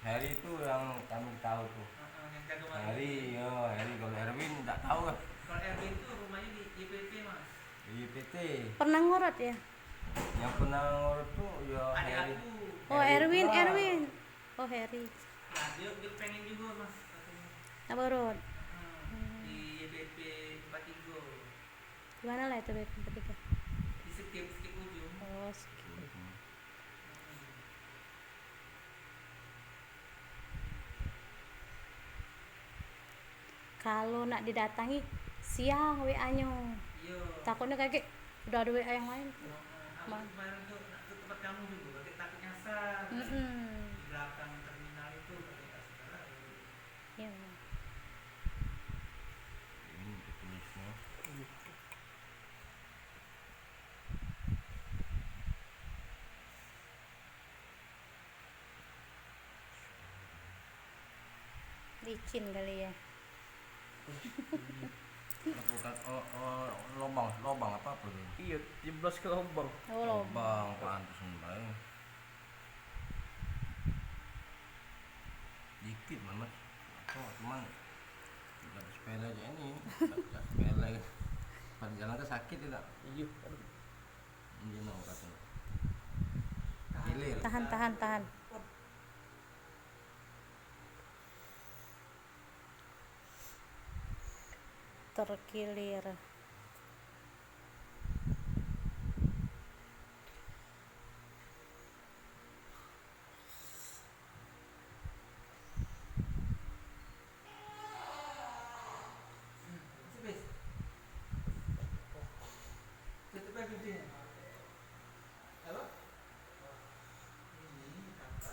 Harry itu yang kami tahu tuh. Yang jaga malam. Harry, yo, Harry. Kalau Erwin nggak tahu kan. Kalau Erwin itu rumahnya di YPP mas. Di PT. Pernah ngurut ya? Yang pernah ngurut tuh ya Adik Harry. aku. Oh Harry Erwin, pula. Erwin. Oh Harry. Nah dia pengen juga mas katanya. Apa urut? Di YPP 43. Gimana lah itu BP ketiga? Di skip ujung. Oh skip. Kalau nak didatangi siang WA-nya. Iya. Takutnya kayak udah ada WA yang lain. Aku kemarin tuh nak ke tempat kamu juga, kayak takut nyasar. Di belakang terminal itu kayak nggak saudara. Iya. Ini petulisnya. Licin kali ya. Bukan lobang apa tuh? Iya, jeblos ke lubang. Oh loh. Lobang pantas bae. Dikit banget. Oh, cuman tidak sepele aja ini. Tidak sepele. Pada jalan ke sakit tidak? Iya. Ini no katanya. Hilir. Tahan. Terkilir. Tutup aja pintunya. Apa? Ini apa?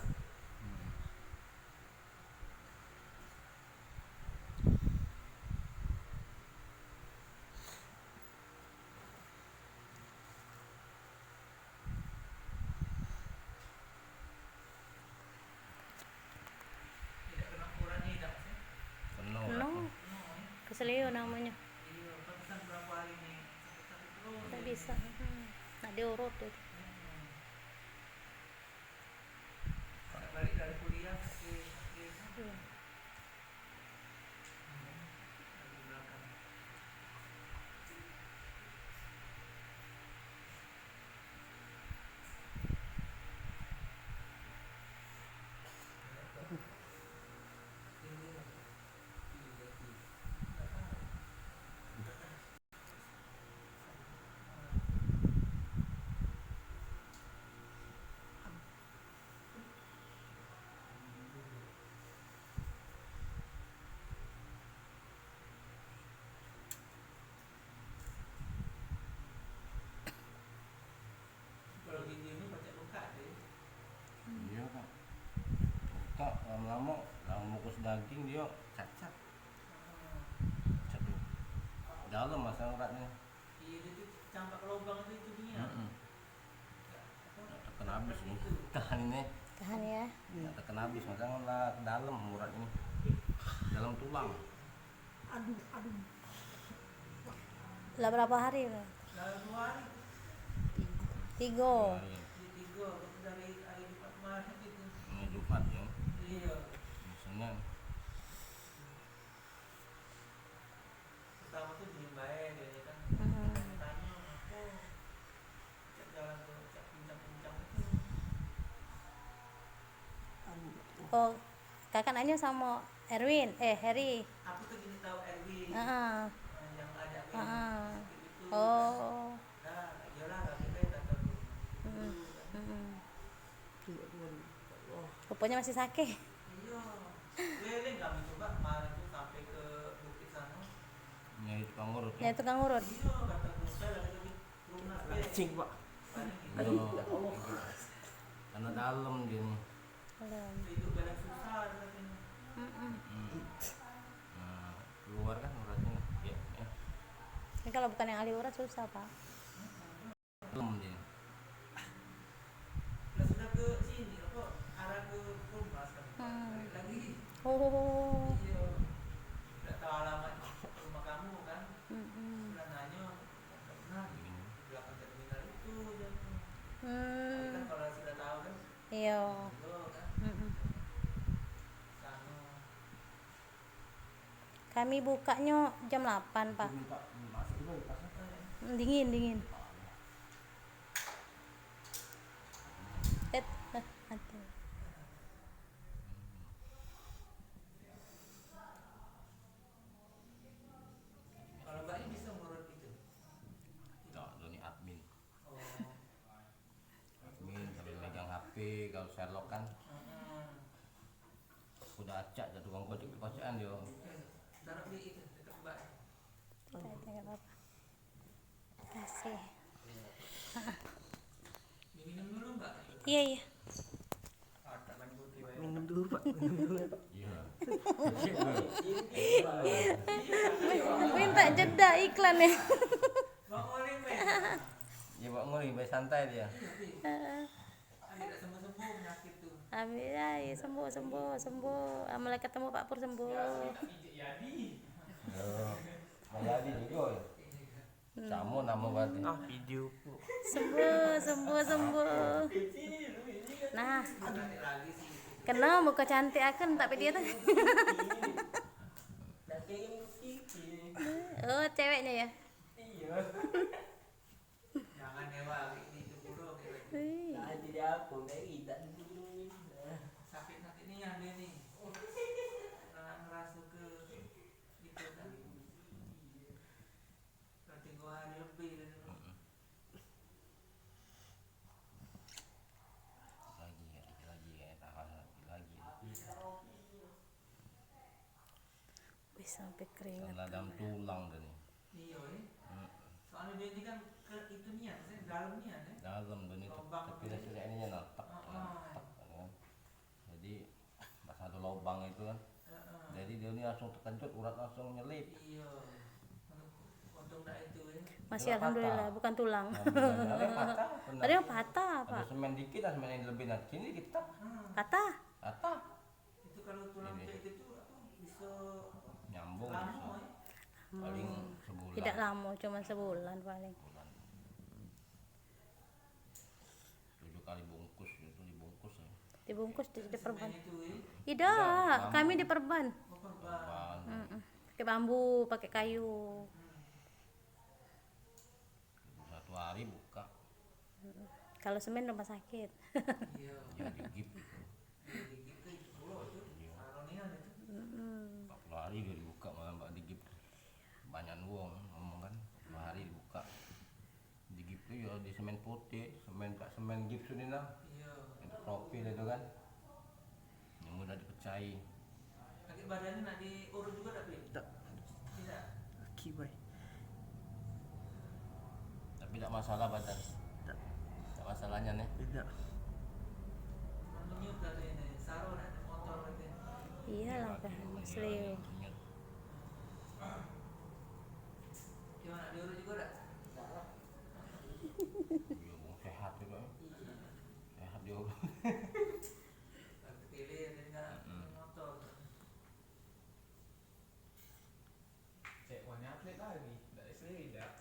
Tidak kena ukurannya tidak sih? Penuh. Penuh. Keselio namanya. Iya, pantesan berapa hari nih sakit terus. Tidak bisa. Nak diurut itu. Balik dari kuliah sakit. Iya. Di belakang. Kalau gini ini banyak luka deh. Iya kak. Kak lama-lama kukus daging dia cacat. Cacat. Dalam masa uratnya. Iya dia tuh campak ke lubang itu dia. Tekan habis nih. Tahan ini. Tahan ya. Tekan habis masa lah dalam urat ini. Dalam tulang. Lah berapa hari lah? Dalam 2 hari. 3. Hari. Di 3 dari hari Jumat kemarin gitu. Ini Jumat ya. Iya. Senin. Pertama tuh diem bae dia kan. Tanya aku cek jalan tuh cek pincang-pincang itu. Oh kakak nanya sama Erwin, Harry. Aku tuh gini tahu Erwin. Heeh. Yang ada yang Heeh. sakit itu. Oh. Nah, iyalah kakek kata dulu. Rupanya masih sakit. Iya. Keliling kami coba kemarin tuh sampai ke bukit sana. Nyari tukang urut Ya ya. tukang urut. Iya, kata Gusta lagi rumah Cing, Pak. Karena dalam dia nih. hidup kadang susah katanya. Nah, keluar kan uratnya. Ya. Ini kalau bukan yang ahli urat susah pak. Dalam dia. Lah sudah ke sini apa arah ke Kompas kan. Balik lagi. Oh. Iya. Enggak tahu alamat rumah kamu kan. Sudah nanya enggak pernah di belakang terminal itu jatuh. Tapi kan kalau sudah tahu kan Iya. itu kan. Kami bukanya jam 8, Pak. Minta masuk dulu tasnya. Dingin, dingin. Hati. Kalau mbaknya bisa ngurut itu. Tidak, ini admin. Oh. Admin sambil megang HP. Kalau Sherlock kan udah acak jadi tukang gojek di kosan dia. Taruh di itu dekat mbak. Tidak apa-apa. Kasih. Diminum dulu mbak. Iya, iya. Minum dulu Pak, minum dulu ya Pak. Iya. Minta jeda iklan ya. Bang Olin men. Ya Pak Nguli, baik santai dia. Tidak sembuh-sembuh penyakit tuh. Amin ya, sembuh, sembuh, sembuh. Mulai ketemu Pak Pur sembuh. Mau jadi juga ya. Kamu nama berarti. Ah, video Bu. Sembuh, sembuh, sembuh. Nah, Nanti lagi sih. kenal muka cantik akan tapi dia tuh. Oh, ceweknya ya. Jangan nyewa ini itu buruk. Wih. Sakit nanti nih yang dia nih. Ngerasuk ke itu kan. Berarti 2 hari lebih dari dulu. Lagi ya, tahan lagi. Wih, sampai keringat. Karena dalam tulang dan Iya ya. Soalnya dia ini kan ke itu niat, saya dalam niat ya. dalam dan itu Lubang tapi itu. hasilnya ini natak, kan. Jadi pas ada lubang itu kan, jadi dia ini langsung terkejut, urat langsung nyelip. Iya. Untung enggak itu ya. Masih Dia alhamdulillah patah. bukan tulang. Ada yang patah, benar. Ada yang patah, Ada Pak. semen dikit, ada semen yang lebih nanti sini kita Patah. patah, Itu kalau tulang Ini. jahit itu apa bisa nyambung lama bisa. ya. Paling sebulan. Tidak lama, cuma sebulan paling. 7 kali bungkus itu dibungkus ya. Dibungkus di perban. Semen itu ya. Tidak, kami di perban. Oh, perban. Korban. Pakai bambu, pakai kayu. 1 hari buka, Kalau semen rumah sakit. Iya. ya digigit gitu. Digigit tuh itu pulau itu. Saronian itu. 40 hari dia dibuka malah mbak digip banyak wong ngomong kan 2 hari dibuka digip itu ya di semen putih semen gipsun ini lah Iya. itu profil itu kan yang mudah dipercayai. Sakit badannya nak diurut juga tak, Pin? Tak, Tidak. laki bay. Tapi tidak masalah badan, Tak, tidak masalahnya nih. tidak. Menyut katanya nih. Saro nak naik motor katanya. Iyalah, Pak. Mas Leo. Gimana diurut juga tak? Iya mau sehat juga ya. Sehat dia. Tapi pilih dan nggak naik motor. Cek warna atlet lagi, tidak tidak.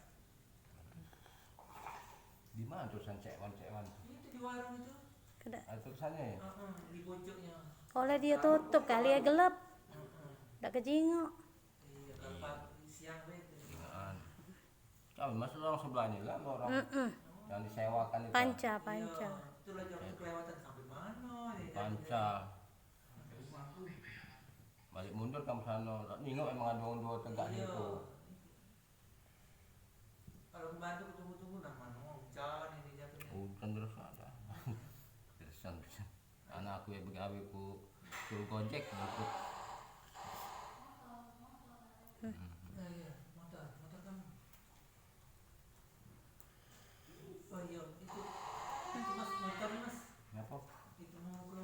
Di mana tulisan cekwan Itu di warung itu. Kada- ada tulisannya ya. Di pojoknya. Oleh dia tutup kali ya gelap. Tak kejingok. Iya, kalau pagi siang itu. Ingaan kami masih orang sebelahnya lah orang yang disewakan itu Panca, panca. Iya, itu lagi aku kelewatan sampai mana ya. panca balik mundur kamu sana nengok emang ada orang dua tegak Iya. gitu. Kalau membantu tunggu-tunggu nama hujan ini jatuhnya. Hujan terus ada. Terusan. Anak aku yang begawe ku suruh gojek ngikut. Nah, iya, motor kamu. Oh iya, itu mas motor nih mas. Ngapa? Itu mau ke